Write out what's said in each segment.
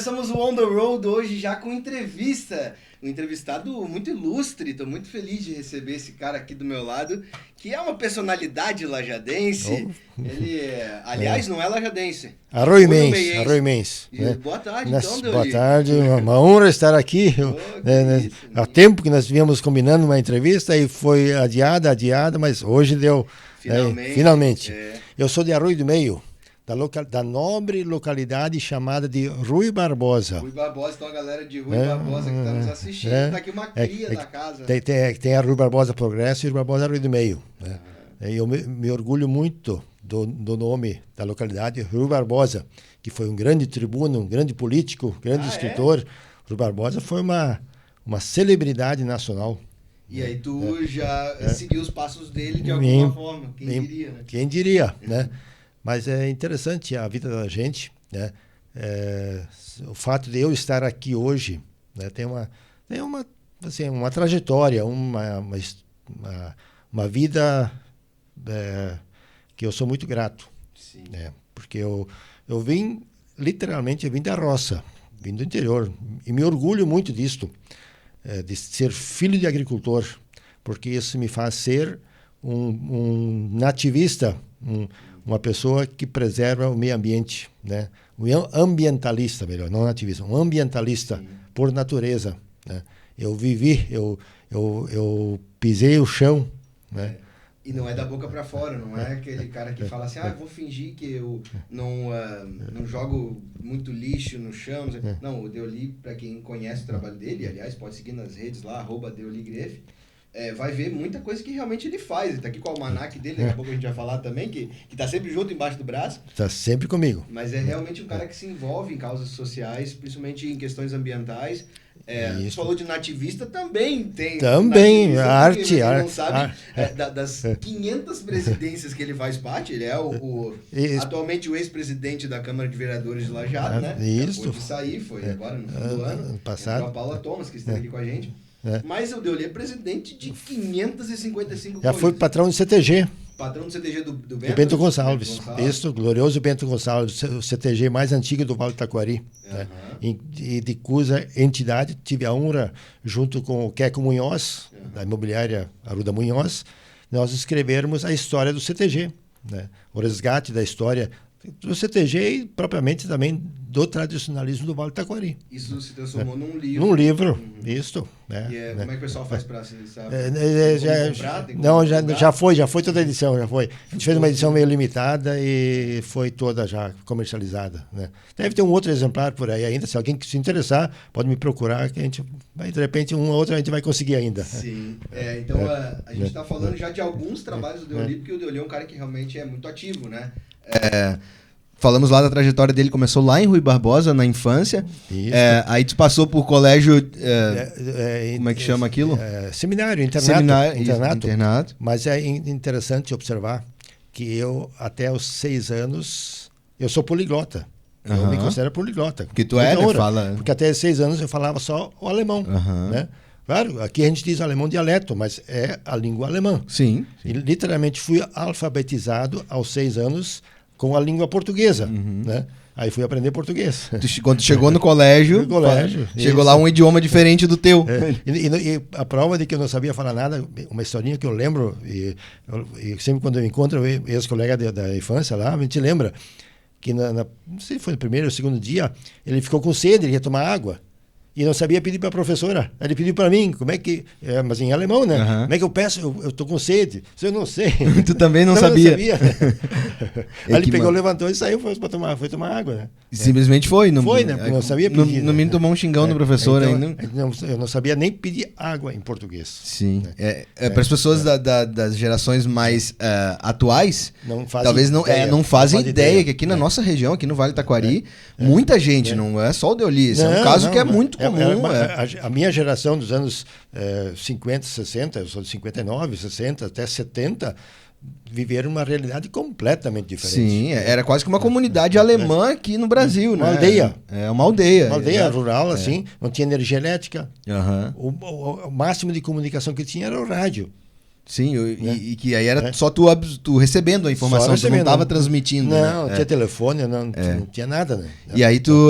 Começamos o On The Road hoje já com entrevista. Um entrevistado muito ilustre. Estou muito feliz de receber esse cara aqui do meu lado, que é uma personalidade lajadense. Ele, aliás, não é lajadense. Arroimense. Né? Boa tarde, então, Deoli. Boa tarde, uma honra estar aqui. Há tempo que nós viemos combinando uma entrevista e foi adiada, mas hoje deu. Finalmente. Eu sou de Arroio do Meio. Da nobre localidade chamada de Rui Barbosa. Rui Barbosa, então a galera de Rui Barbosa que está nos assistindo, está aqui uma cria da casa. Tem a Rui Barbosa Progresso e Rui Barbosa Arroio do Meio. Né? Eu me orgulho muito do nome da localidade, Rui Barbosa, que foi um grande tribuno, um grande político, grande escritor. Rui Barbosa foi uma celebridade nacional. E aí tu já seguiu os passos dele de alguma forma, quem diria, né? Quem diria, né? Mas é interessante a vida da gente, né? O fato de eu estar aqui hoje, né? tem uma trajetória, uma vida que eu sou muito grato. Sim. Né? Porque eu vim da roça, vim do interior, e me orgulho muito disto, de ser filho de agricultor, porque isso me faz ser um nativista, uma pessoa que preserva o meio ambiente, né? Um ambientalista, melhor, não nativista, um ambientalista. Sim. Por natureza, né? Eu vivi, eu pisei o chão, né? E não é da boca para fora, não é aquele cara que fala assim, eu vou fingir que eu não jogo muito lixo no chão. Não, o Deoli, para quem conhece o trabalho dele, aliás, pode seguir nas redes lá, @DeoliGrefe, vai ver muita coisa que realmente ele faz. Ele tá aqui com o almanaque dele, daqui a pouco a gente vai falar também, que tá sempre junto embaixo do braço. Tá sempre comigo. Mas é realmente um cara que se envolve em causas sociais, principalmente em questões ambientais. Você falou de nativista, também tem. Também, arte. Não sabe, das 500 presidências que ele faz parte, ele é atualmente o ex-presidente da Câmara de Vereadores de Lajeado, né? Isso. Acabou de sair, foi agora no fim do ano. Passado. A Paula Thomas, que esteve aqui com a gente. Mas o Deoli é presidente de 555 Já foi patrão do CTG. Patrão do CTG do Bento? Do Bento Gonçalves. Isso, glorioso Bento Gonçalves, o CTG mais antigo do Vale do Taquari. Né? E de cuja entidade tive a honra, junto com o Queco Munhoz, da imobiliária Arruda Munhoz, nós escrevermos a história do CTG. Né? O resgate da história do CTG e propriamente também do tradicionalismo do Vale do Taquari. Isso se transformou num livro. Num livro, isso. E como é que o pessoal faz para acessar? Já foi toda a edição, já foi. A gente fez uma edição meio limitada e foi toda já comercializada. Né? Deve ter um outro exemplar por aí ainda, se alguém se interessar, pode me procurar, que a gente vai, de repente, um ou outro a gente vai conseguir ainda. Sim, então a gente está falando já de alguns trabalhos do Deoli, porque o Deoli é um cara que realmente é muito ativo, né? Falamos lá da trajetória dele, começou lá em Rui Barbosa, na infância. Aí tu passou por colégio, como é que chama aquilo? Seminário, internato. Mas é interessante observar que eu, até os 6 anos, eu sou poliglota. Eu me considero poliglota. Porque tu é, né? Fala... Porque até 6 anos eu falava só o alemão, né? Claro, aqui a gente diz alemão dialeto, mas é a língua alemã. Sim. E literalmente fui alfabetizado aos 6 anos com a língua portuguesa, né? Aí fui aprender português. Quando tu chegou no colégio, chegou lá um idioma diferente do teu. E a prova de que eu não sabia falar nada, uma historinha que eu lembro, e sempre quando eu encontro ex-colega da infância lá, a gente lembra que, não sei se foi no primeiro ou segundo dia, ele ficou com sede, ele ia tomar água. E não sabia pedir para a professora. Ele pediu para mim, como é que... mas em alemão, né? Como é que eu peço? Eu estou com sede. Eu não sei. Tu também não sabia. Aí ele pegou, levantou e saiu, foi tomar água, né? Simplesmente foi. Não, foi, né? Porque não sabia pedir. No mínimo tomou um xingão do professor ainda. Eu não sabia nem pedir água em português. Sim. Né? Para as pessoas das gerações mais atuais, talvez não fazem ideia que aqui na nossa região, aqui no Vale do Taquari, muita gente, não é só o Deoli. É um caso que é muito comum. A minha geração dos anos 50, 60, eu sou de 59, 60 até 70, viveram uma realidade completamente diferente. Sim, era quase que uma comunidade alemã aqui no Brasil, né? Uma aldeia. Uma aldeia. Uma aldeia rural, assim, não tinha energia elétrica. O máximo de comunicação que tinha era o rádio. Sim, e que aí era só tu recebendo a informação, tu não estava transmitindo. Não, né? Tinha telefone, não tinha nada, né? E aí tu,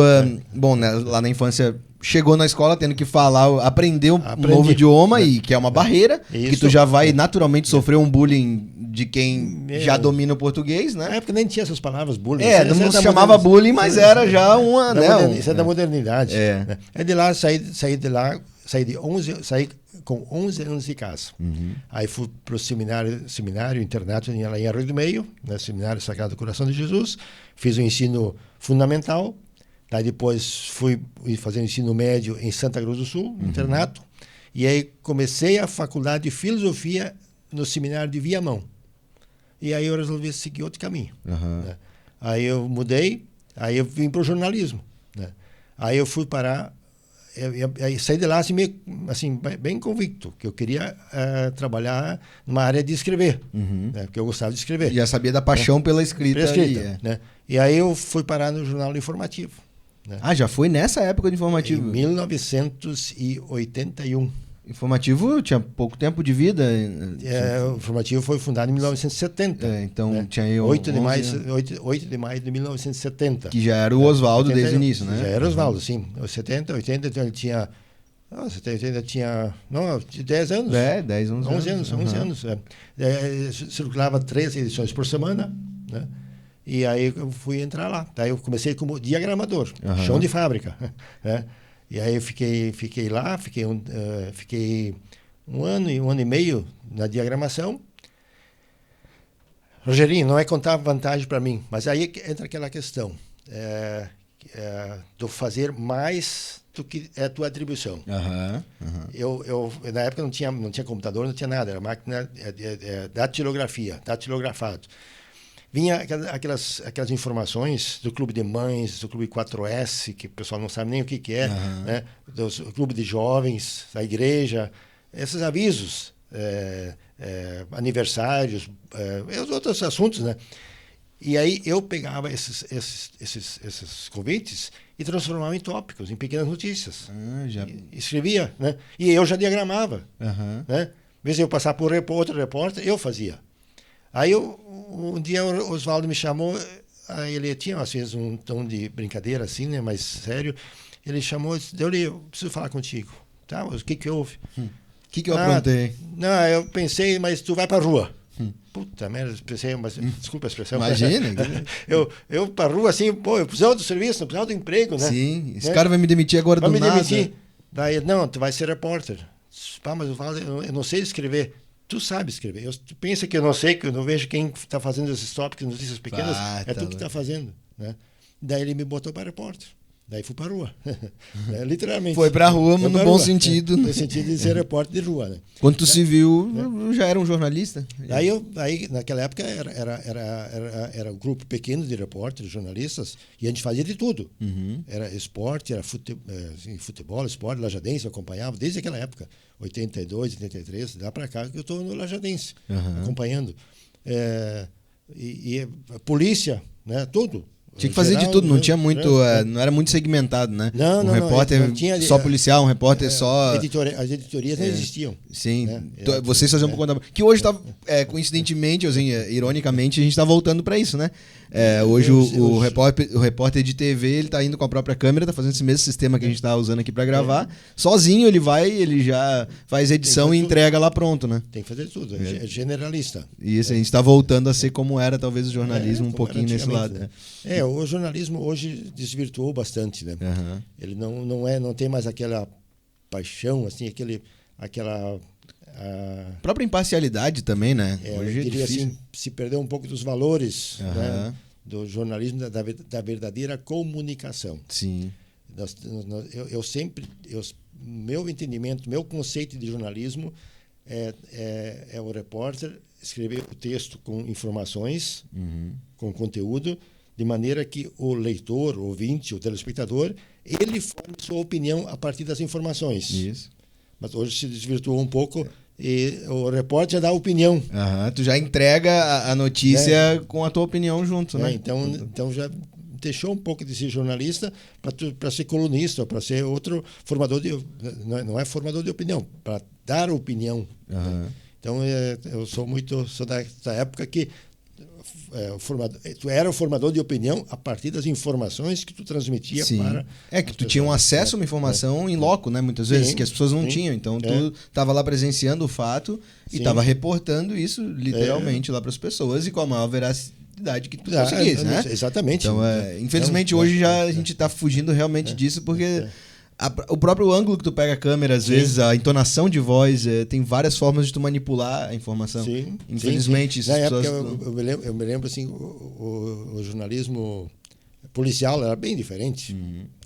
bom, né, lá na infância, chegou na escola tendo que falar, aprender um novo idioma, e que é uma barreira, que tu já vai naturalmente sofrer um bullying de quem já domina o português, né? Na época nem tinha essas palavras bullying. Não se chamava bullying, mas era já uma... Isso é da modernidade. Né? Aí de lá, saí com 11 anos de casa. Aí fui para o seminário internato lá em Arroio do Meio, né, Seminário Sagrado do Coração de Jesus. Fiz o ensino fundamental. Daí depois fui fazer o ensino médio em Santa Cruz do Sul, internato. E aí comecei a faculdade de filosofia no seminário de Viamão. E aí eu resolvi seguir outro caminho. Né? Aí eu mudei, aí eu vim para o jornalismo. Né? Aí eu fui parar... Aí saí de lá assim, bem convicto, que eu queria trabalhar numa área de escrever, né, porque eu gostava de escrever. Já sabia da paixão pela escrita. Né? E aí eu fui parar no Jornal Informativo. Né? Ah, já foi nessa época do Informativo? Em 1981. Informativo tinha pouco tempo de vida. O Informativo foi fundado em 1970. Então né? tinha aí 8 de maio de 1970. Que já era o Oswaldo desde o início, né? Já era o Oswaldo, sim. Os 70, 80, então ele tinha... Não, 70 tinha... Não, 10 anos. 10, 11 anos. 11 anos. Circulava 3 edições por semana, né? E aí eu fui entrar lá. Daí eu comecei como diagramador, chão de fábrica, né? E aí eu fiquei lá, fiquei um ano e meio na diagramação. Rogerinho, não é contar vantagem para mim, mas aí entra aquela questão de fazer mais do que é a tua atribuição. Eu na época não tinha computador, não tinha nada, era máquina datilografado. Vinha aquelas informações do Clube de Mães, do Clube 4S, que o pessoal não sabe nem o que é, né? Do Clube de Jovens, da igreja, esses avisos, aniversários, os outros assuntos, né? E aí eu pegava esses convites e transformava em tópicos, em pequenas notícias. Escrevia, né? E eu já diagramava. Né? Em vez de eu passar por outro repórter, eu fazia. Aí um dia o Oswaldo me chamou, ele tinha às vezes um tom de brincadeira assim, né, mais sério. Ele chamou e disse: eu preciso falar contigo. Tá, mas o que houve? O que eu aprontei? Não, eu pensei, mas tu vai pra rua. Puta merda, pensei, mas desculpa a expressão. Imagina. eu pra rua assim, pô, eu precisava do serviço, não precisava do emprego, né? Sim, esse cara vai me demitir agora do nada. Vai me demitir. Daí, não, tu vai ser repórter. Pá, mas eu não sei escrever. Tu sabe escrever. Tu pensa que eu não sei, que eu não vejo quem está fazendo esses tópicos, notícias pequenas. Tu que está fazendo. Né? Daí ele me botou para repórter. Daí fui para a rua. Literalmente. Foi para a rua, mas no bom sentido. No sentido de ser repórter de rua. Né? Quando tu se viu, já era um jornalista? Aí naquela época, era um grupo pequeno de repórteres, jornalistas, e a gente fazia de tudo. Era esporte, era futebol, esporte, Lajadense, eu acompanhava desde aquela época. 82, 83, lá para cá que eu estou no Lajadense, acompanhando. E polícia, né? Tudo. Tinha que fazer de tudo, não tinha muito, não era muito segmentado, né? Não, um repórter não tinha, só policial, um repórter só... As editorias não existiam. Sim, né? Vocês faziam por conta... Que hoje está, coincidentemente, assim, ironicamente, a gente está voltando para isso, né? Hoje o repórter de TV, ele está indo com a própria câmera, está fazendo esse mesmo sistema que a gente está usando aqui para gravar. Sozinho ele já faz edição e entrega lá pronto, né? Tem que fazer tudo, é generalista. E isso, a gente está voltando a ser como era talvez o jornalismo um pouquinho nesse lado. Né? O jornalismo hoje desvirtuou bastante, né? Ele não tem mais aquela paixão, assim, aquela a própria imparcialidade também, né? Hoje eu diria assim, se perdeu um pouco dos valores, né, do jornalismo, da verdadeira comunicação. Sim. Meu entendimento, meu conceito de jornalismo é o repórter escrever o texto com informações, com conteúdo, de maneira que o leitor, o ouvinte, o telespectador, ele forme sua opinião a partir das informações. Isso. Mas hoje se desvirtuou um pouco e o repórter já dá a opinião. Tu já entrega a notícia com a tua opinião junto, né? Então já deixou um pouco de ser jornalista para ser colunista, para ser outro formador de... Não é formador de opinião, para dar opinião. Então, eu sou da época que tu era o formador de opinião a partir das informações que tu transmitia para... que tu tinha um acesso a uma informação em loco, né? Muitas vezes, que as pessoas não tinham. Então, tu estava lá presenciando o fato e estava reportando isso, literalmente, lá para as pessoas e com a maior veracidade que tu conseguisse, né? Exatamente. Então, infelizmente, hoje a gente está fugindo realmente disso, porque... O próprio ângulo que tu pega a câmera, às vezes, a entonação de voz, tem várias formas de tu manipular a informação. Sim, infelizmente, isso. Na época, eu me lembro assim, o jornalismo policial era bem diferente.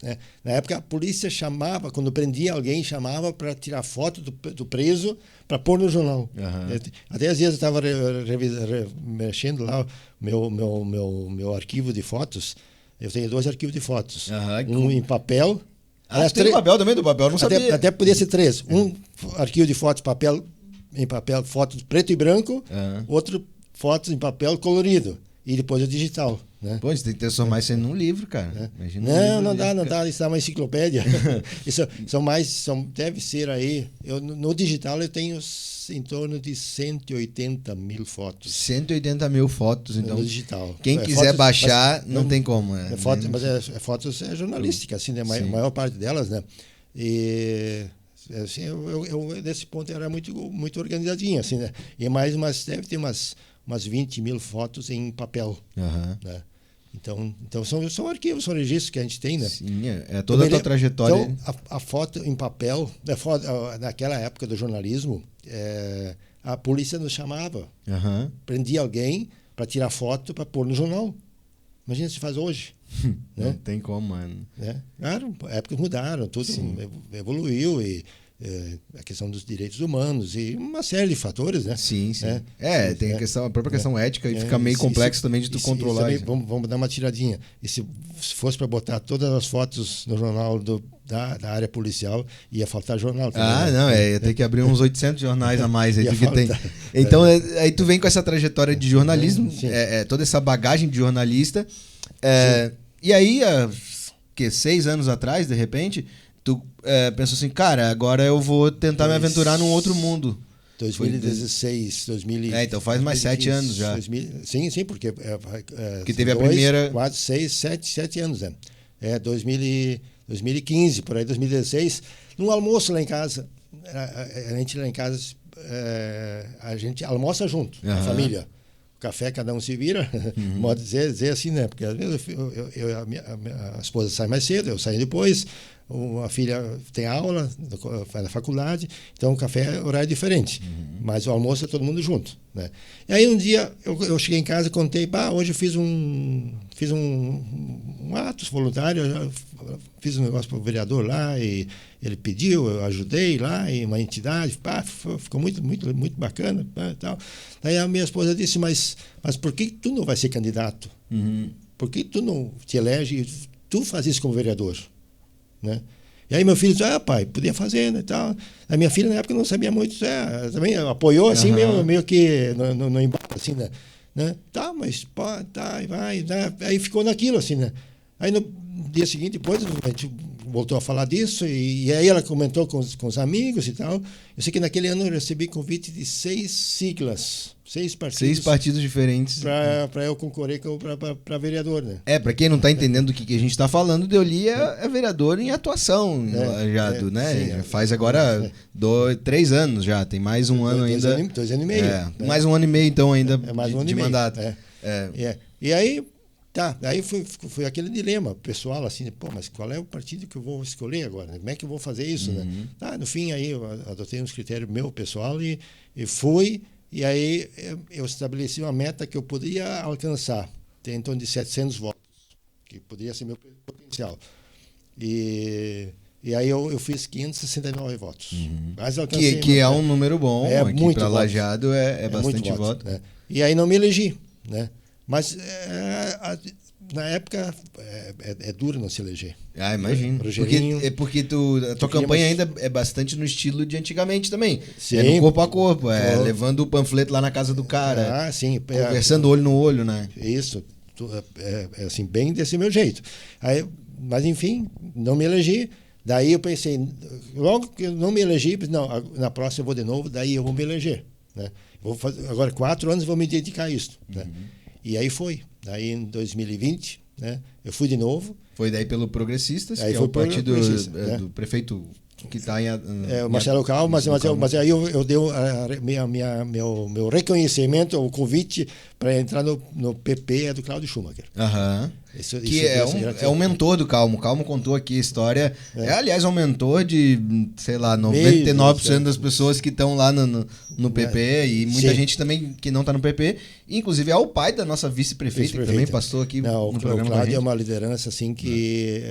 Né? Na época, a polícia chamava, quando prendia alguém, chamava para tirar foto do preso para pôr no jornal. Até às vezes eu estava mexendo lá meu arquivo de fotos. Eu tenho 2 arquivos de fotos. Um em papel. Tem papel também? Do papel, não sabia. Até podia ser 3. Um arquivo de fotos em papel, fotos preto e branco. Outro, fotos em papel colorido. E depois o digital. Né? Pô, você tem que transformar isso em um livro, cara. Imagina não dá. Isso dá uma enciclopédia. Deve ser aí... No digital eu tenho em torno de 180 mil fotos. 180 mil fotos, então. No digital. Quem quiser baixar, não tem como. Mas fotos jornalísticas, assim, né? A maior parte delas, né? E... Assim, eu nesse ponto era muito organizadinho, assim, né? Mas deve ter umas 20 mil fotos em papel. Né? Então são arquivos, são registros que a gente tem, né? Sim, toda a tua trajetória. Então, a foto em papel, naquela época do jornalismo, a polícia nos chamava. Prendia alguém para tirar foto para pôr no jornal. Imagina se faz hoje. Não tem como, mano. Claro, épocas mudaram, tudo evoluiu e a questão dos direitos humanos e uma série de fatores, né? Sim. Tem a própria questão ética e fica meio complexo também de tu controlar. Também, vamos dar uma tiradinha. E se fosse para botar todas as fotos no jornal da área policial, ia faltar jornal também. Ia ter que abrir uns 800 jornais a mais aí do que tem. Então, aí tu vem com essa trajetória de jornalismo, toda essa bagagem de jornalista. E aí, 6 anos atrás, de repente, tu pensou assim, cara, agora eu vou tentar me aventurar num outro mundo. 2016, 2000. Então faz mais 7 anos já. 2000, sim, porque... que teve a primeira... 4, 6, 7 anos, né? 2015, por aí, 2016. Num almoço lá em casa, a gente lá em casa, a gente almoça junto, a família. Café, cada um se vira, modo dizer assim, né? Porque às vezes a esposa sai mais cedo, eu saio depois, a filha tem aula, faz na faculdade, então o café é horário diferente, mas o almoço é todo mundo junto, né? E aí um dia eu cheguei em casa e contei, hoje eu fiz um ato voluntário, eu fiz um negócio para o vereador lá e ele pediu, eu ajudei lá em uma entidade, ficou muito bacana, tal. Daí a minha esposa disse, mas por que tu não vai ser candidato? Por que tu não te elege e tu faz isso como vereador? Né? E aí meu filho disse, pai, podia fazer, né, tal. A minha filha na época não sabia muito, também apoiou assim, meio que no embalo, assim, né? Tá, mas vai, aí ficou naquilo, assim, né? Aí no dia seguinte, depois, a gente voltou a falar disso, e aí ela comentou com os amigos e tal. Eu sei que naquele ano eu recebi convite de 6 siglas, 6 partidos. 6 partidos diferentes. Para eu concorrer para vereador, né? Para quem não está entendendo do que a gente está falando, Deoli é vereador em atuação, né? Faz agora 3 anos já, tem mais um ano ainda. 2 anos e meio. Mais um ano e meio, então, ainda mais um ano de mandato. E aí... Aí foi aquele dilema pessoal, assim, mas qual é o partido que eu vou escolher agora? Como é que eu vou fazer isso, né? No fim, aí eu adotei uns critérios meu pessoal e fui, e aí eu estabeleci uma meta que eu poderia alcançar, tem em torno de 700 votos, que poderia ser meu potencial. E aí eu fiz 569 votos. Mas alcancei que é um número bom, aqui para Lajeado é bastante voto. Né? E aí não me elegi, né? Mas na época é duro não se eleger. Imagino. Porque a tua campanha ainda é bastante no estilo de anticamente também. Sim. No corpo a corpo, levando o panfleto lá na casa do cara. Sim. Conversando olho no olho, né? Isso. Assim, bem desse meu jeito. Aí, mas enfim, não me elegi. Daí eu pensei, logo que eu não me elegi, na próxima eu vou de novo, daí eu vou me eleger. né? Agora 4 anos vou me dedicar a isso, né? E aí foi. Aí em 2020, né, eu fui de novo. Foi daí pelo Progressistas, aí que é o partido do prefeito que está em... o Marcelo Calvo, mas aí eu dei meu reconhecimento, o convite para entrar no PP do Cláudio Schumacher. Que é um mentor do Calmo. O Calmo contou aqui a história. Aliás, é um mentor de, sei lá, 99% das pessoas que estão lá no PP e muita gente também que não está no PP. Inclusive é o pai da nossa vice-prefeita, que também passou aqui no programa. O Cláudio é uma liderança assim que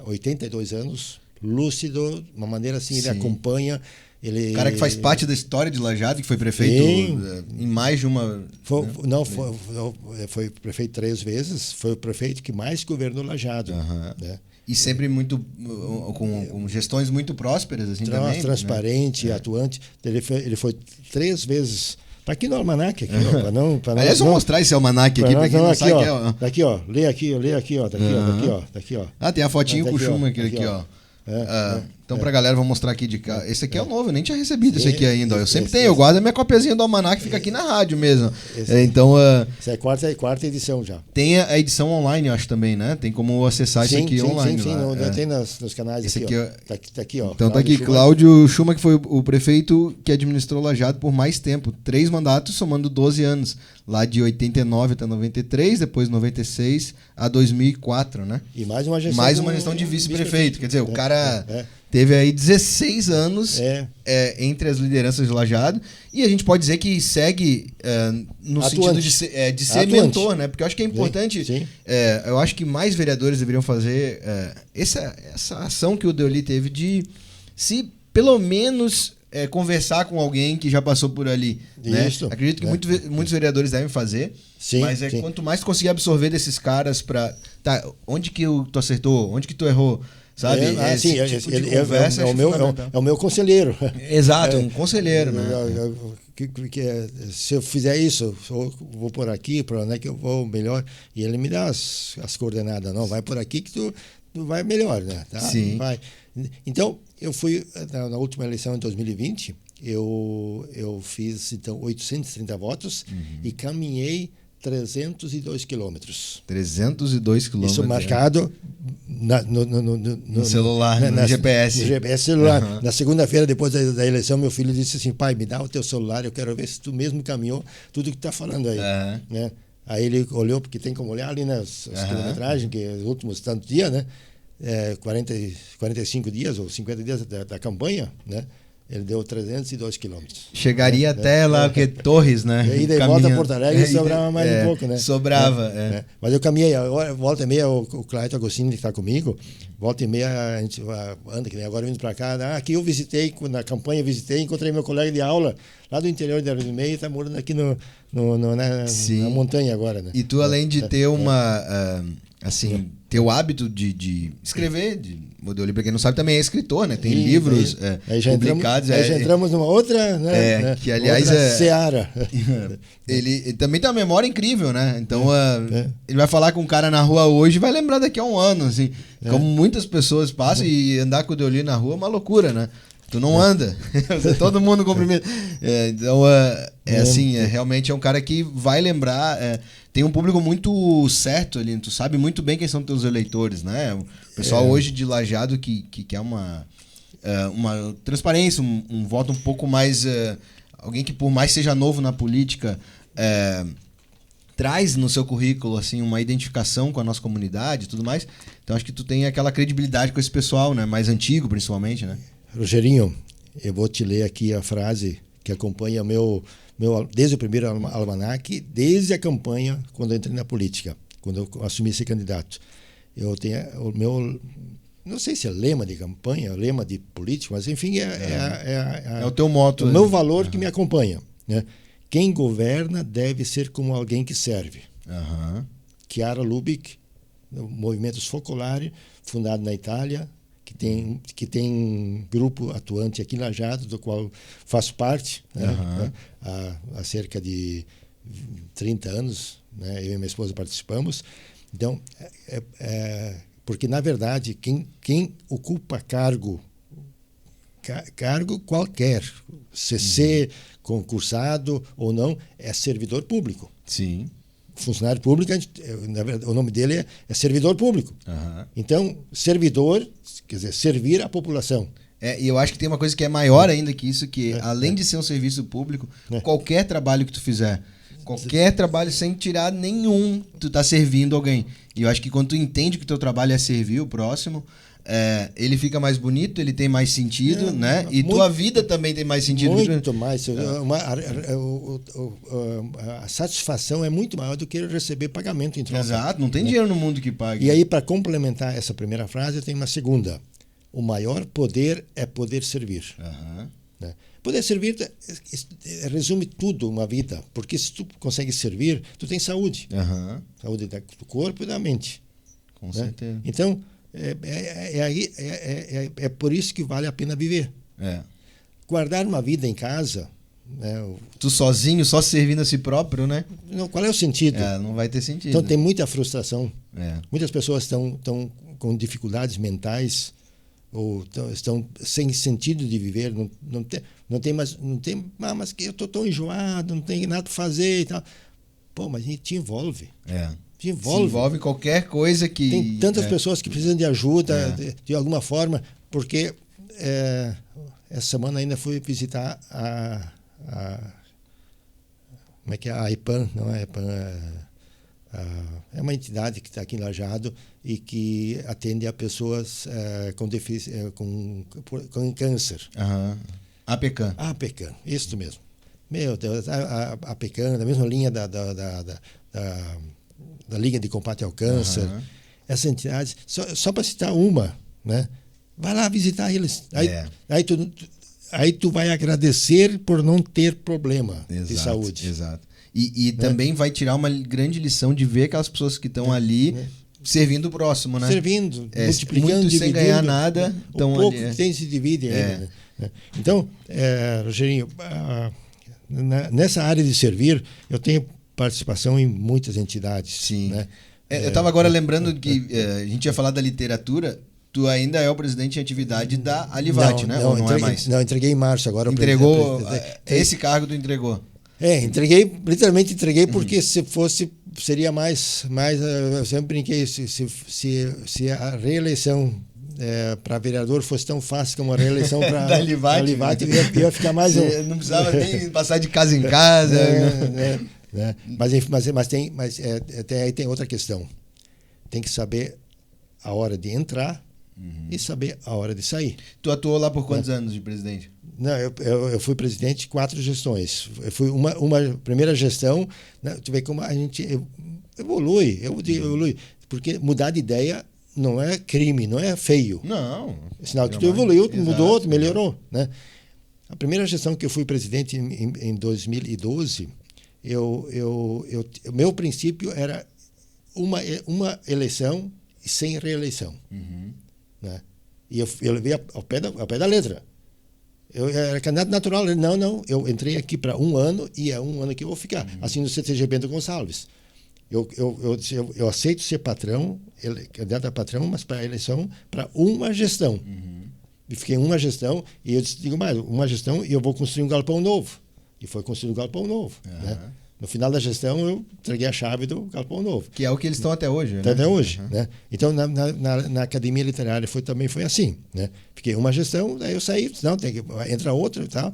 82 anos, lúcido, uma maneira assim, ele acompanha. O cara que faz parte da história de Lajeado, que foi prefeito em mais de uma... Foi prefeito 3 vezes, foi o prefeito que mais governou Lajeado. Né? E sempre muito com gestões muito prósperas, assim, também. Transparente, né? Atuante. Ele foi 3 vezes... Está aqui no almanac, aqui, ó. Aliás, vou mostrar esse almanac aqui, para quem não sabe que é. Tá aqui, ó. Lê aqui, ó. Tá aqui, ó. Ah, tem a fotinho com o Schumacher aqui, ó. Então, pra galera, vou mostrar aqui de cá. Esse aqui é o novo, eu nem tinha recebido esse aqui ainda. Eu sempre tenho, eu guardo a minha copiazinha do almanac, fica aqui na rádio mesmo. Então, essa é a quarta edição já. Tem a edição online, eu acho também, né? Tem como acessar isso aqui online. Sim, tem nos canais esse aqui, ó. Tá aqui, ó. Então tá aqui, Cláudio Schumacher, que foi o prefeito que administrou Lajeado por mais tempo. 3 mandatos, somando 12 anos. Lá de 89 até 93, depois 96 a 2004, né? E mais uma gestão de vice-prefeito. Quer dizer, o cara teve aí 16 anos entre as lideranças de Lajeado. E a gente pode dizer que segue no sentido de ser mentor, né? Porque eu acho que é importante. Sim. Eu acho que mais vereadores deveriam fazer essa ação que o Deoli teve de se, pelo menos... conversar com alguém que já passou por ali. Né? Acredito que muitos vereadores devem fazer, mas quanto mais tu conseguir absorver desses caras para... Tá, onde que tu acertou? Onde que tu errou? Sabe? É o meu conselheiro. Exato, um conselheiro. Né? Se eu fizer isso, eu vou por aqui, para onde é que eu vou melhor? E ele me dá as coordenadas. Não, vai por aqui que tu vai melhor. Né? Tá? Sim. Vai. Então, eu fui, na última eleição em 2020, eu fiz então 830 votos e caminhei 302 quilômetros. 302 quilômetros. Isso marcado no celular, no GPS. No GPS celular. Na segunda-feira, depois da eleição, meu filho disse assim, pai, me dá o teu celular, eu quero ver se tu mesmo caminhou tudo que tu está falando aí. Né? Aí ele olhou, porque tem como olhar ali nas quilometragens, que os últimos tantos dias, né? 45 dias ou 50 dias da campanha, né? Ele deu 302 quilômetros. Chegaria até lá, o que? Torres, né? E aí, daí volta a Porto Alegre e sobrava mais um pouco, né? Sobrava, Mas eu caminhei, agora, volta e meia, o Clayton Agostini, que está comigo, volta e meia, a gente anda, que nem agora vindo para cá. Aqui eu visitei, na campanha encontrei meu colega de aula, lá do interior de Arlindo Meio, está morando aqui na montanha agora, né? E tu, além de ter ter o hábito de escrever, o Deoli, para quem não sabe, também é escritor, né? Tem livros publicados. Aí já entramos numa outra, né? Que aliás seara. Ele também tem uma memória incrível, né? Então, ele vai falar com um cara na rua hoje e vai lembrar daqui a um ano, assim. Como muitas pessoas passam e andar com o Deoli na rua é uma loucura, né? Tu não anda. Todo mundo cumprimenta. Então, realmente é um cara que vai lembrar. Tem um público muito certo ali. Tu sabe muito bem quem são teus eleitores, né? O pessoal hoje de Lajeado que quer uma transparência, um voto um pouco mais... alguém que, por mais seja novo na política, traz no seu currículo assim, uma identificação com a nossa comunidade e tudo mais. Então, acho que tu tem aquela credibilidade com esse pessoal, né? Mais antigo, principalmente, né? Rogerinho, eu vou te ler aqui a frase que acompanha desde o primeiro almanac, desde a campanha, quando eu entrei na política, quando eu assumi ser candidato. Eu tenho o meu, não sei se é lema de campanha, lema de político, mas enfim, é o teu moto. O meu valor que me acompanha. Né? Quem governa deve ser como alguém que serve. Chiara Lubich, Movimentos Focolari, fundado na Itália, que tem grupo atuante aqui em Lajeado, do qual faço parte, né? Há cerca de 30 anos, né? Eu e minha esposa participamos. Então, porque, na verdade, quem ocupa cargo qualquer, CC, concursado ou não, é servidor público. Sim. Funcionário público, na verdade, o nome dele é servidor público. Então, servidor, quer dizer, servir a população. E eu acho que tem uma coisa que é maior ainda que isso, que além de ser um serviço público, qualquer trabalho que tu fizer, qualquer trabalho sem tirar nenhum, tu tá servindo alguém. E eu acho que quando tu entende que o teu trabalho é servir o próximo, ele fica mais bonito, ele tem mais sentido, né? E tua vida também tem mais sentido. Muito mais. A satisfação é muito maior do que receber pagamento em troca. Exato, não tem dinheiro no mundo que pague. E aí, para complementar essa primeira frase, eu tenho uma segunda. O maior poder é poder servir. Né? Poder servir resume tudo uma vida, porque se tu consegue servir, tu tem saúde. Saúde do corpo e da mente. Com certeza. Então, é por isso que vale a pena viver. Guardar uma vida em casa... Tu sozinho, só servindo a si próprio, né? Não, qual é o sentido? Não vai ter sentido. Então, tem muita frustração. Muitas pessoas estão com dificuldades mentais ou estão sem sentido de viver, não tem mais, mas que eu estou tão enjoado, não tem nada para fazer e tal. Pô, mas a gente te envolve. Se envolve qualquer coisa que... Tem tantas pessoas que precisam de ajuda de alguma forma, porque essa semana ainda fui visitar como é que é? A IPAN, não é a IPAN, é uma entidade que está aqui em Lajeado e que atende a pessoas com câncer. A APECAM. A APECAM, isso mesmo. Meu Deus, a APECAM, da mesma linha da Liga de Combate ao Câncer. Essa entidade, só para citar uma, né? Vai lá visitar eles. Aí tu vai agradecer por não ter problema de saúde. Exato. E também vai tirar uma grande lição de ver aquelas pessoas que estão ali servindo o próximo, né? Servindo, multiplicando, muito dividindo. Sem ganhar nada. O pouco que tem se divide ainda. Né? Então, Rogerinho, nessa área de servir, eu tenho participação em muitas entidades. Sim. Né? Eu estava agora lembrando que a gente ia falar da literatura. Tu ainda é o presidente em atividade da Alivate, né? Ou não é mais? Não, entreguei em março agora. Entregou? Esse cargo tu entregou? Literalmente entreguei, porque se fosse, seria mais eu sempre brinquei, se a reeleição para vereador fosse tão fácil como a reeleição para Alivate, ia ficar mais... Não precisava nem passar de casa em casa. Mas aí tem outra questão. Tem que saber a hora de entrar e saber a hora de sair. Tu atuou lá por quantos anos de presidente? Não, eu fui presidente de 4 gestões. Eu fui uma primeira gestão, né, tu vê como a gente evolui, porque mudar de ideia não é crime, não é feio. Não. É sinal que tu evoluiu, tu mudou, tu melhorou. Né? A primeira gestão que eu fui presidente em 2012, meu princípio era uma eleição sem reeleição. Né? E eu levei ao pé da letra. Eu era candidato natural. Não, eu entrei aqui para 1 ano e é 1 ano que eu vou ficar. Assim no CTG Bento Gonçalves. Eu aceito ser patrão, candidato a patrão, mas para a eleição, para uma gestão. E fiquei em uma gestão, e eu digo mais, uma gestão e eu vou construir um galpão novo. E foi construído um galpão novo. Né? No final da gestão, eu entreguei a chave do galpão novo. Que é o que eles estão até hoje. Né? Até hoje. Né? Então, na Academia Literária também foi assim. Né? Fiquei uma gestão, daí eu saí, entra outra e tal.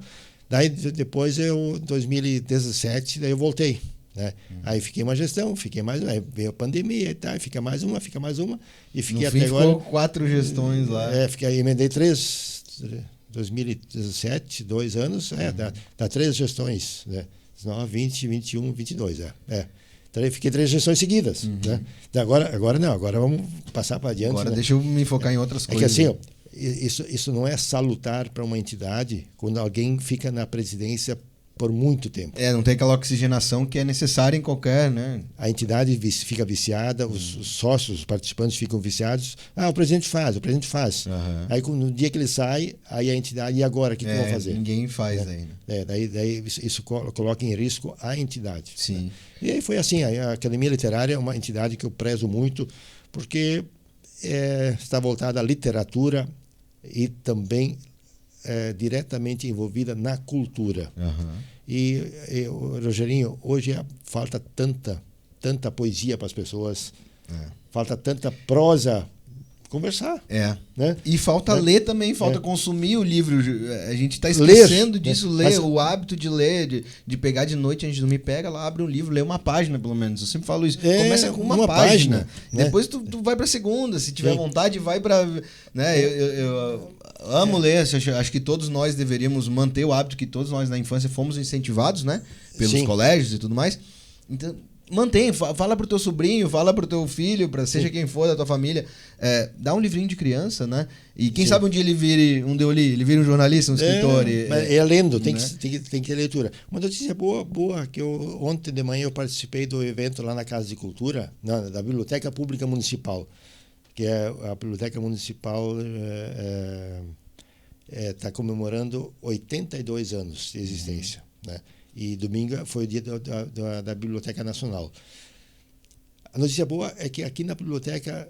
Daí, depois, em 2017, daí eu voltei. Né? Aí fiquei uma gestão, fiquei mais uma, aí veio a pandemia e tal, fica mais uma, e fiquei no até fim agora. Ficou 4 gestões lá. Emendei 3, 2017, 2 anos, dá 3 gestões, né? 19, 20, 21, 22, Então, fiquei 3 gestões seguidas, né? Agora não, agora vamos passar para adiante. Agora né? deixa eu me focar em outras coisas. É que assim, isso não é salutar para uma entidade quando alguém fica na presidência por muito tempo. Não tem aquela oxigenação que é necessária em qualquer, né? A entidade fica viciada, os sócios, os participantes ficam viciados. O presidente faz. Aí no dia que ele sai, aí a entidade, e agora, o que vão fazer? Ninguém faz ainda. Daí isso coloca em risco a entidade. Sim. Né? E aí foi assim, a Academia Literária é uma entidade que eu prezo muito, porque está voltada à literatura e também diretamente envolvida na cultura. Rogerinho, hoje falta tanta poesia para as pessoas, falta tanta prosa, conversar. Né? E falta ler também, falta consumir o livro. A gente está esquecendo disso, ler, o hábito de ler, de pegar de noite antes de dormir, pega lá, abre um livro, lê uma página pelo menos. Eu sempre falo isso. Começa com uma página. Depois tu vai para a segunda, se tiver vontade, vai para... Né? Eu amo ler, acho que todos nós deveríamos manter o hábito que todos nós na infância fomos incentivados, né? Pelos colégios e tudo mais. Então... mantém, fala pro teu sobrinho, fala pro teu filho, seja quem for da tua família, dá um livrinho de criança, né? E quem sabe um dia ele vire um jornalista, um escritor. Lendo, tem que ter leitura. Uma notícia boa, que ontem de manhã eu participei do evento lá na Casa de Cultura, da Biblioteca Pública Municipal, que é a Biblioteca Municipal está comemorando 82 anos de existência, né? E domingo foi o dia da Biblioteca Nacional. A notícia boa é que aqui na biblioteca,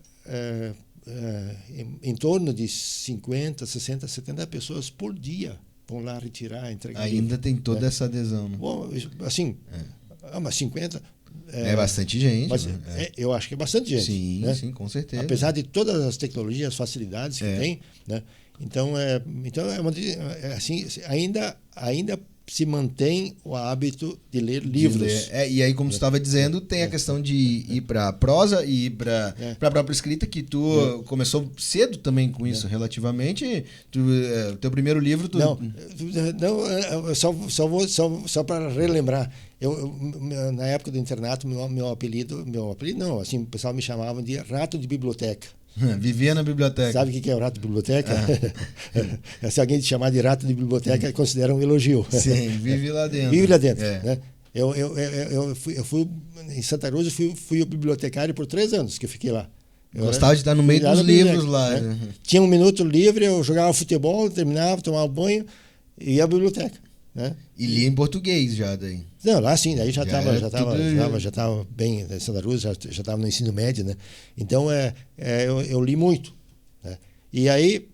em torno de 50, 60, 70 pessoas por dia vão lá retirar, entregar. Ainda tem toda essa adesão. Né? Bom, assim, mas 50... É bastante gente. Mas eu acho que é bastante gente. Sim, né? sim, com certeza. Apesar de todas as tecnologias, as facilidades que tem, né? Então, assim, ainda se mantém o hábito de ler livros. E aí, como tu estava dizendo, tem a questão de ir para prosa e ir para a própria escrita, que tu começou cedo também com isso, relativamente. Teu primeiro livro... Não, só para relembrar. Na época do internato, meu apelido não, assim, o pessoal me chamava de rato de biblioteca. Vivia na biblioteca. Sabe o que é o rato de biblioteca? Se alguém te chamar de rato de biblioteca, considera um elogio. Sim, vive lá dentro. Vive lá dentro. Né? Eu fui em Santa Rosa, fui o bibliotecário por 3 anos que eu fiquei lá. Gostava de estar no meio dos livros lá. Né? Tinha um minuto livre, eu jogava futebol, terminava, tomava banho e ia à biblioteca. Né? E lia em português já daí. Não, lá sim, daí já estava bem, em Santa Rosa, já estava no ensino médio, né? Então, eu li muito. Né? E aí,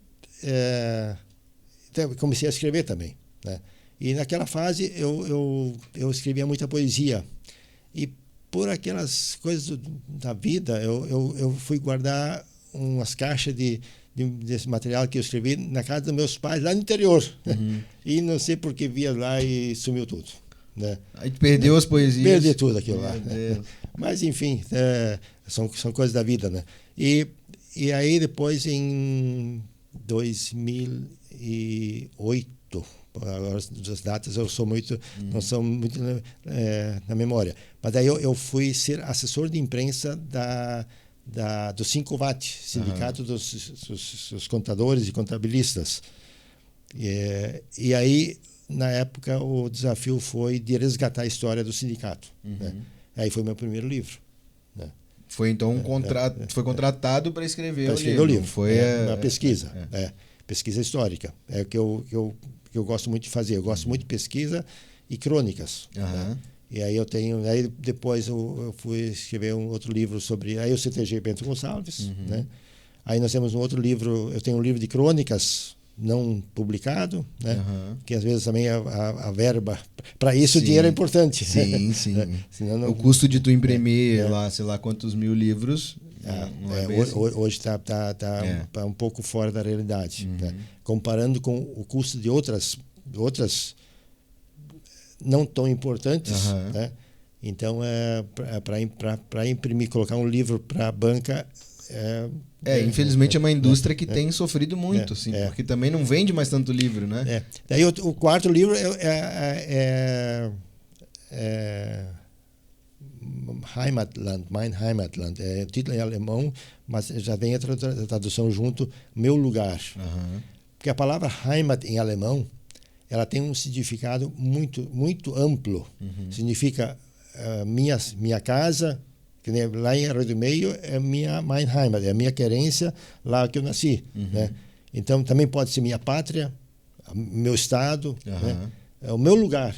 comecei a escrever também. Né? E naquela fase, eu escrevia muita poesia. E por aquelas coisas da vida, eu fui guardar umas caixas desse material que eu escrevi na casa dos meus pais, lá no interior. E não sei por que via lá e sumiu tudo. Né? Aí perdeu as poesias. Perdi tudo aquilo lá. Né? Mas, enfim, são coisas da vida. Né? E aí, depois, em 2008, agora as datas não são muito na memória, mas daí eu fui ser assessor de imprensa do Sincovat, Sindicato dos Contadores e Contabilistas. E aí, na época, o desafio foi de resgatar a história do sindicato. Né? Aí foi meu primeiro livro. Né? Foi então foi contratado para escrever o livro. Foi uma pesquisa. Pesquisa histórica. É o que eu gosto muito de fazer. Eu gosto muito de pesquisa e crônicas. Né? E aí aí depois eu fui escrever um outro livro sobre... Aí eu CTG Bento Gonçalves. Né? Aí nós temos um outro livro... Eu tenho um livro de crônicas não publicado, né? Que às vezes também a verba... Para isso o dinheiro é importante. Sim, sim. Senão o custo de tu imprimir lá, sei lá quantos mil livros... Hoje está um pouco fora da realidade. Né? Comparando com o custo de outras não tão importantes, né? Então para imprimir, colocar um livro para a banca infelizmente é uma indústria que tem sofrido muito, porque também não vende mais tanto livro, né? Daí o quarto livro Heimatland, Mein Heimatland, o título é alemão, mas já vem a tradução junto, Meu Lugar. Porque a palavra Heimat em alemão, ela tem um significado muito, muito amplo. Significa minha casa, que lá em Arroio do Meio é minha Mein Heimat, é a minha querência, lá que eu nasci. Né? Então também pode ser minha pátria, meu estado, né? É o meu lugar.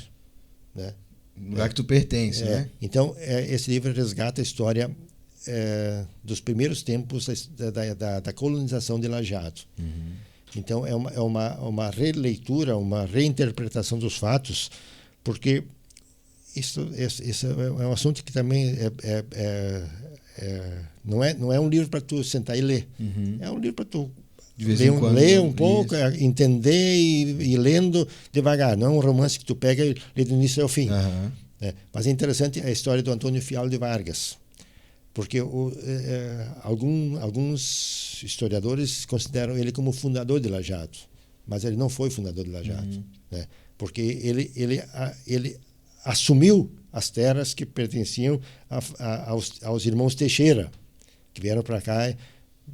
Né? Lugar que tu pertence, né? Então esse livro resgata a história dos primeiros tempos da colonização de Lajeado. Então é uma releitura, uma reinterpretação dos fatos porque isso é um assunto que também não é um livro para tu sentar e ler. É um livro para tu ler um pouco, entender e ir lendo devagar. Não é um romance que tu pega e lê do início ao fim. Mas é interessante a história do Antônio Fialho de Vargas, porque alguns historiadores consideram ele como fundador de Lajeado, mas ele não foi fundador de Lajeado, né? Porque ele assumiu as terras que pertenciam aos irmãos Teixeira, que vieram para cá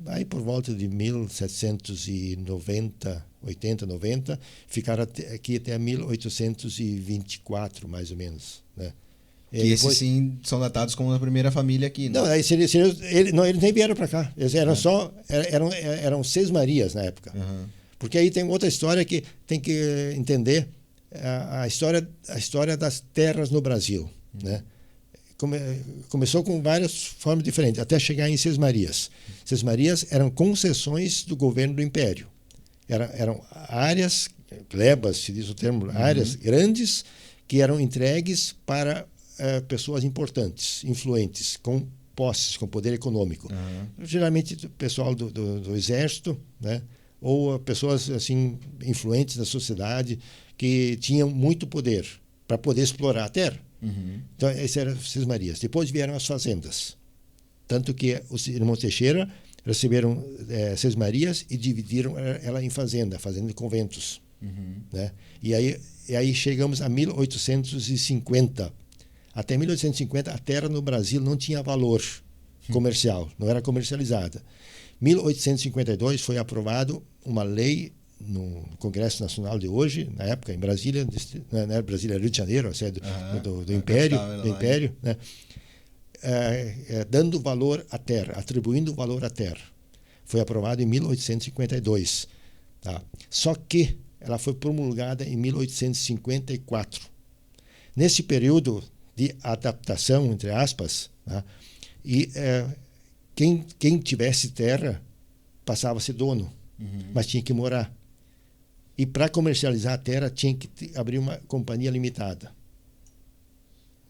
aí por volta de 1790, 80, 90, ficaram aqui até 1824, mais ou menos, né? E esses sim são datados como a primeira família aqui, né? Não, eles nem vieram para cá. Eles eram eram Sesmarias na época. Porque aí tem outra história que tem que entender, a história das terras no Brasil, né? Começou com várias formas diferentes, até chegar em Sesmarias. Sesmarias eram concessões do governo do Império. Eram áreas, glebas, se diz o termo, áreas grandes que eram entregues para pessoas importantes, influentes, com posses, com poder econômico. Geralmente pessoal do exército, né? Ou pessoas assim influentes da sociedade que tinham muito poder para poder explorar a terra. Então, esse era Sesmarias. Depois vieram as fazendas. Tanto que os irmãos Teixeira receberam Sesmarias e dividiram ela em fazenda de conventos. Né? E aí chegamos a 1850. Até 1850, a terra no Brasil não tinha valor comercial, não era comercializada. 1852 foi aprovado uma lei no Congresso Nacional de hoje, na época em Brasília, não era Brasília, Rio de Janeiro, a sede do Império, né? Dando valor à terra, atribuindo valor à terra. Foi aprovado em 1852. Tá? Só que ela foi promulgada em 1854. Nesse período de adaptação, entre aspas, tá? E quem tivesse terra passava a ser dono, mas tinha que morar. E para comercializar a terra tinha que abrir uma companhia limitada.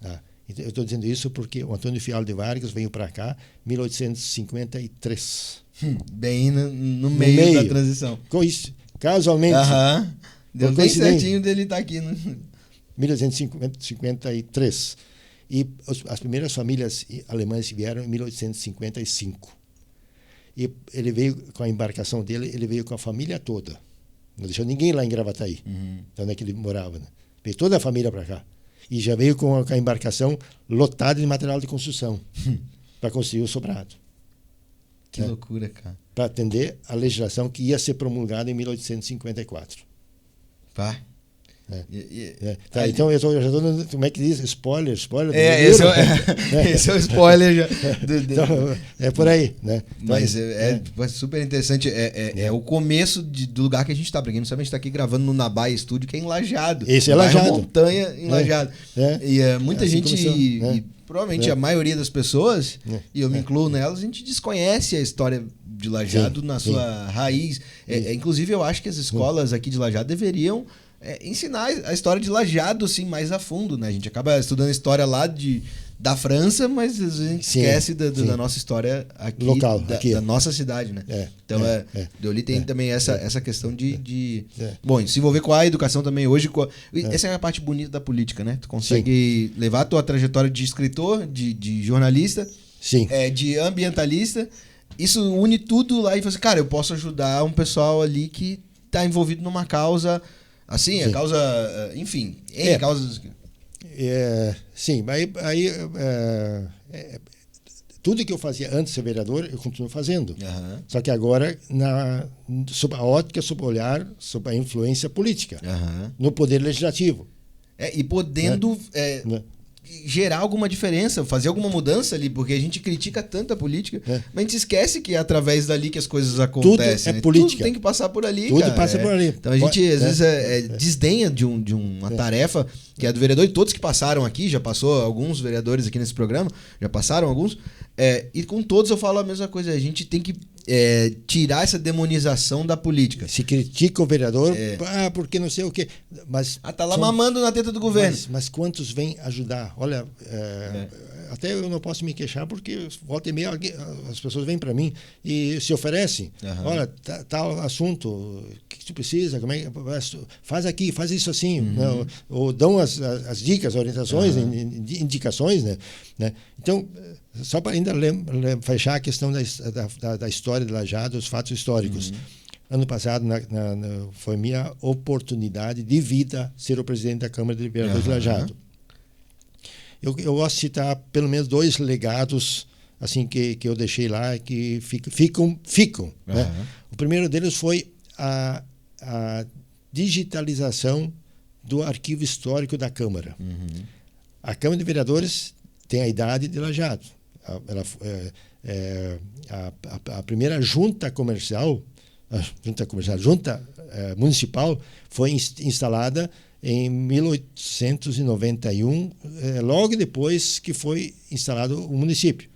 Tá? Então, eu estou dizendo isso porque o Antônio Fialho de Vargas veio para cá em 1853. Bem no meio da transição. Casualmente. Deu bem certinho dele estar aqui. 1853. E as primeiras famílias alemãs vieram em 1855. E ele veio com a embarcação dele, ele veio com a família toda. Não deixou ninguém lá em Gravataí, onde é que ele morava. Né? Veio toda a família para cá. E já veio com a embarcação lotada de material de construção para construir o sobrado. Que loucura, cara. Para atender a legislação que ia ser promulgada em 1854. Pá. Tá, então eu já estou dando, como é que diz? Spoiler esse é o spoiler já. Então, é por aí, né? Mas é super interessante. É o começo do lugar que a gente está. Para quem não sabe, a gente está aqui gravando no Nabai Studio, que é em Lajeado. Esse é Lajeado. Montanha em Lajeado. E muita gente, começou, provavelmente a maioria das pessoas, e eu me incluo nelas, a gente desconhece a história de Lajeado na sua raiz. Inclusive, eu acho que as escolas aqui de Lajeado deveriam ensinar a história de Lajeado assim, mais a fundo, né? A gente acaba estudando a história lá da França, mas às vezes a gente esquece da nossa história aqui, local, da nossa cidade, né? Então, Deoli tem também essa questão de bom, se envolver com a educação também hoje. Essa é a parte bonita da política, né? Tu consegue levar a tua trajetória de escritor, de jornalista, de ambientalista. Isso une tudo lá e fala assim, cara, eu posso ajudar um pessoal ali que está envolvido numa causa. Assim, a causa, enfim, causas. Sim, aí tudo que eu fazia antes de ser vereador, eu continuo fazendo. Só que agora, sob a ótica, sob o olhar, sob a influência política, no poder legislativo. E podendo gerar alguma diferença, fazer alguma mudança ali, porque a gente critica tanto a política, mas a gente esquece que é através dali que as coisas acontecem. Tudo é política. Tudo tem que passar por ali, Tudo cara. passa por ali. Então a gente, às vezes, desdenha de uma tarefa que é do vereador, e todos que passaram aqui, já passou alguns vereadores aqui nesse programa, já passaram alguns, e com todos eu falo a mesma coisa, a gente tem que tirar essa demonização da política. Se critica o vereador, porque não sei o quê. Mas tá lá mamando na teta do governo. Mas quantos vêm ajudar? Olha, até eu não posso me queixar, porque volta e meia as pessoas vêm para mim e se oferecem. Olha, tal assunto, o que tu precisa, como é, faz aqui, faz isso assim. Né? Ou dão as dicas, orientações, indicações. Né? Então, só para ainda fechar a questão da história de Lajeado, os fatos históricos. Ano passado foi minha oportunidade de vida ser o presidente da Câmara de Vereadores de Lajeado. Eu gosto de citar pelo menos 2 legados assim que eu deixei lá que ficam. Né? O primeiro deles foi a digitalização do arquivo histórico da Câmara. A Câmara de Vereadores tem a idade de Lajeado. A primeira junta municipal foi instalada em 1891, logo depois que foi instalado o município.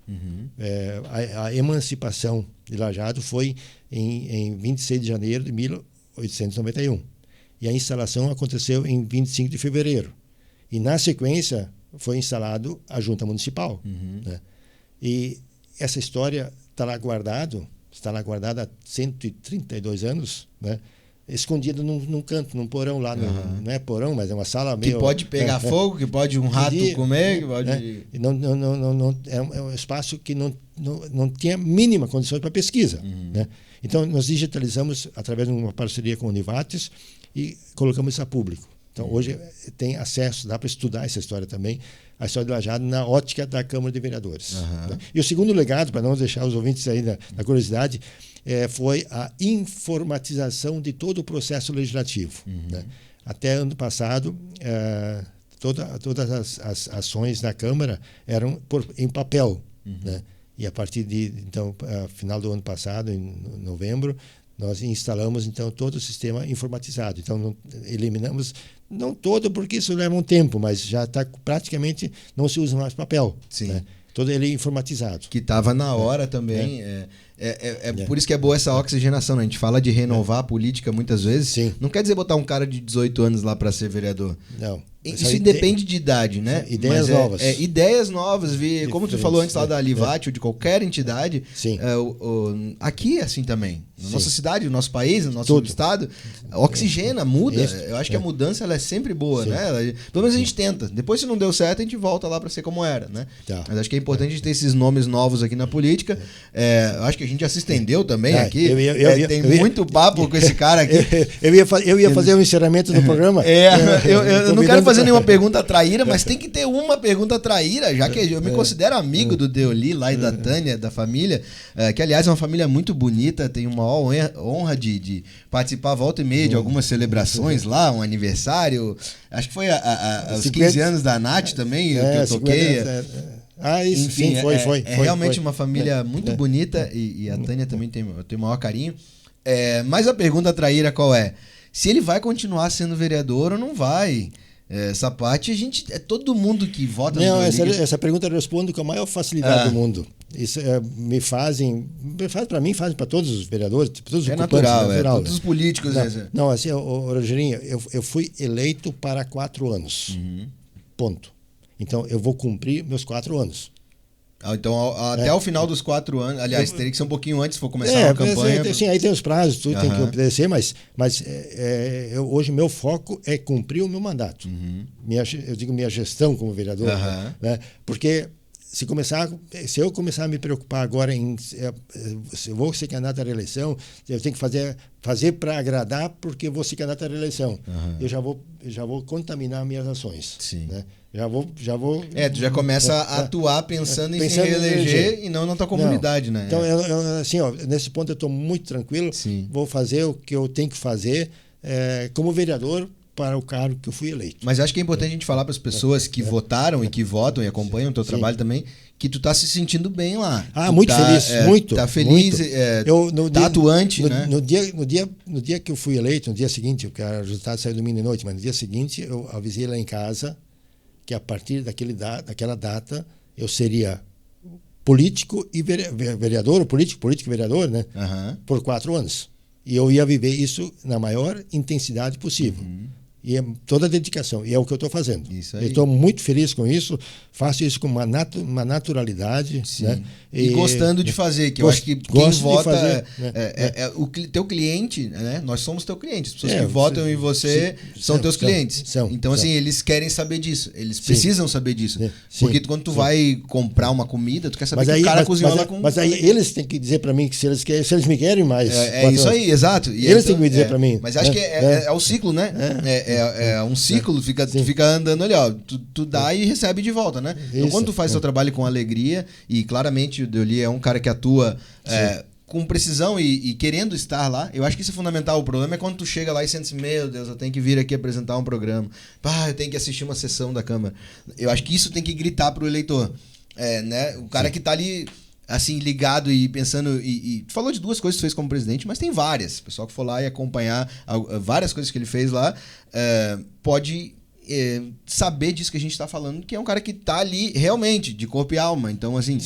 A emancipação de Lajeado foi em 26 de janeiro de 1891. E a instalação aconteceu em 25 de fevereiro. E, na sequência, foi instalado a junta municipal. Né? E essa história está lá guardada há 132 anos, né? Escondido num canto, num porão lá, não é porão, mas é uma sala meio... Que pode pegar fogo, que pode um rato comer, que pode... É um espaço que não tinha mínima condições para pesquisa. Né? Então, nós digitalizamos através de uma parceria com a Univates e colocamos isso a público. Então, hoje tem acesso, dá para estudar essa história também, a história de Lajeado na ótica da Câmara de Vereadores. Né? E o segundo legado, para não deixar os ouvintes aí na curiosidade, foi a informatização de todo o processo legislativo. Né? Até ano passado, todas as ações da Câmara eram em papel. Né? E a partir de final do ano passado, em novembro, nós instalamos então todo o sistema informatizado. Então eliminamos, não todo porque isso leva um tempo, mas já está praticamente, não se usa mais papel. Sim. Né? Todo ele informatizado. Que estava na hora também. Por isso que é boa essa oxigenação. Né? A gente fala de renovar a política muitas vezes. Sim. Não quer dizer botar um cara de 18 anos lá para ser vereador. Não. Isso independe de idade, né? Ideias novas. Ideias novas. Como tu falou antes lá da Livate ou de qualquer entidade. Sim. Aqui é assim também. Na nossa cidade, no nosso país, no nosso estado, oxigena, muda. Eu acho que a mudança ela é sempre boa, né? Pelo menos a gente tenta. Depois, se não deu certo, a gente volta lá para ser como era, né? Tá. Mas acho que é importante a gente ter esses nomes novos aqui na política. Eu acho que a gente já se estendeu também aqui. Tem muito papo com esse cara aqui. Eu ia fazer o encerramento do programa. Eu não quero fazer nenhuma pergunta traíra, mas tem que ter uma pergunta traíra, já que eu me considero amigo do Deoli lá e da Tânia, da família, que aliás é uma família muito bonita, tem uma honra de participar volta e meia de algumas celebrações lá, um aniversário, acho que foi os 15 anos da Nath também, que eu toquei. Isso enfim, sim, foi. Realmente uma família muito bonita e a Tânia também tem o maior carinho. Mas a pergunta traíra qual é? Se ele vai continuar sendo vereador ou não vai? Essa parte todo mundo que vota no essa pergunta eu respondo com a maior facilidade do mundo. Isso fazem para todos os vereadores, todos os natural, todos os políticos. Não, assim, Rogerinho, eu fui eleito para 4 anos. Ponto. Então eu vou cumprir meus 4 anos. Então, até o final dos 4 anos, aliás, teria que ser um pouquinho antes, se for começar a campanha. Sim, aí tem os prazos, tudo tem que obedecer, mas hoje meu foco é cumprir o meu mandato. Eu digo minha gestão como vereador, né? Porque se eu começar a me preocupar agora se eu vou ser candidato à reeleição, eu tenho que fazer para agradar porque vou ser candidato à reeleição. Eu já vou contaminar minhas ações. Sim. Né? Já vou. Tu já começa a atuar pensando em se reeleger e não na tua comunidade, né? Então, assim, nesse ponto eu estou muito tranquilo. Sim. Vou fazer o que eu tenho que fazer como vereador para o cargo que eu fui eleito. Mas acho que é importante a gente falar para as pessoas que votaram e que votam e acompanham o teu trabalho também, que tu tá se sentindo bem lá. Muito feliz, muito. Tá feliz, atuante, né? No dia que eu fui eleito, no dia seguinte, porque o resultado saiu domingo de noite, mas no dia seguinte eu avisei lá em casa que a partir daquela data eu seria político e vereador, político e vereador, né? Por 4 anos. E eu ia viver isso na maior intensidade possível. E é toda a dedicação. E é o que eu estou fazendo. Isso aí. Eu estou muito feliz com isso. Faço isso com uma naturalidade. Né? E gostando de fazer. Que eu acho que quem vota é o teu cliente. Né? Nós somos teu cliente. As pessoas que votam em você são teus clientes. Então, assim, eles querem saber disso. Eles precisam saber disso. Porque quando tu vai comprar uma comida, tu quer saber que o cara cozinhou lá com... Mas aí eles têm que dizer para mim que se eles me querem mais... É isso aí, exato. E eles têm que me dizer para mim. Mas acho que é o ciclo, né? É um ciclo, fica andando ali, ó. Tu dá e recebe de volta, né? Então, quando tu faz seu trabalho com alegria, e claramente o Deoli é um cara que atua com precisão e querendo estar lá, eu acho que isso é fundamental. O problema é quando tu chega lá e sente assim, meu Deus, eu tenho que vir aqui apresentar um programa. Eu tenho que assistir uma sessão da Câmara. Eu acho que isso tem que gritar pro eleitor. Né? O cara que tá ali... assim, ligado e pensando... Tu falou de 2 coisas que fez como presidente, mas tem várias. O pessoal que for lá e acompanhar várias coisas que ele fez lá pode saber disso que a gente está falando, que é um cara que está ali realmente, de corpo e alma. Então, assim,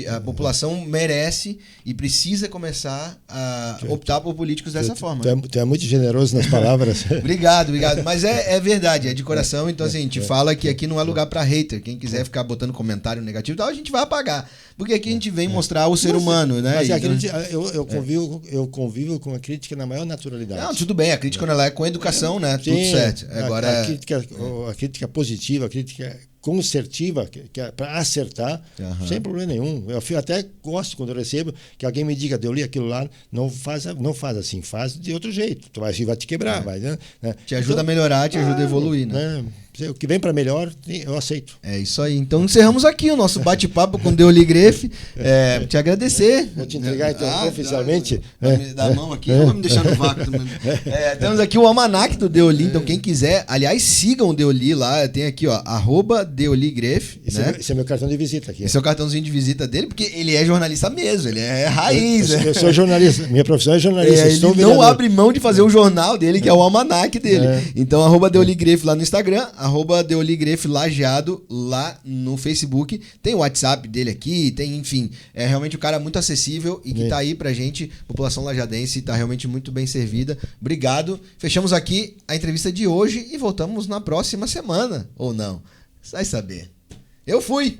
a população merece e precisa começar a optar por políticos dessa forma. Tu é muito generoso nas palavras. Obrigado. Mas é verdade, é de coração. Então, assim, a gente fala que aqui não é lugar para hater. Quem quiser ficar botando comentário negativo, a gente vai apagar. Porque aqui a gente vem mostrar o ser humano, né? Mas eu convivo com a crítica na maior naturalidade. Não, tudo bem. A crítica quando ela é com educação, né? Tudo certo. Agora, a crítica positiva, a crítica consertiva, que é para acertar, sem problema nenhum. Eu até gosto quando eu recebo que alguém me diga, Deoli, aquilo lá não faz assim, faz de outro jeito. Tu vai te quebrar, vai, né? Te ajuda a melhorar, te ajuda a evoluir, né? O que vem para melhor, eu aceito. É isso aí. Então encerramos aqui o nosso bate-papo com Deoli Greff. Te agradecer. Vou te entregar então oficialmente. Me dá a mão aqui, não vou me deixar no vácuo. Temos aqui o almanac do Deoli. Então quem quiser, aliás, sigam o Deoli lá. Tem aqui, ó, @Deoli Greff. Esse é meu cartão de visita aqui. Esse é o cartãozinho de visita dele, porque ele é jornalista mesmo, ele é raiz. Eu sou jornalista, minha profissão é jornalista. Ele não abre mão de fazer o jornal dele, que é o almanac dele. Então, @Deoli Greff lá no Instagram, @Deoli Greff Lajeado lá no Facebook. Tem o WhatsApp dele aqui, tem, enfim. É realmente um cara muito acessível e que tá aí pra gente, população lajadense, tá realmente muito bem servida. Obrigado. Fechamos aqui a entrevista de hoje e voltamos na próxima semana. Ou não? Vai saber. Eu fui!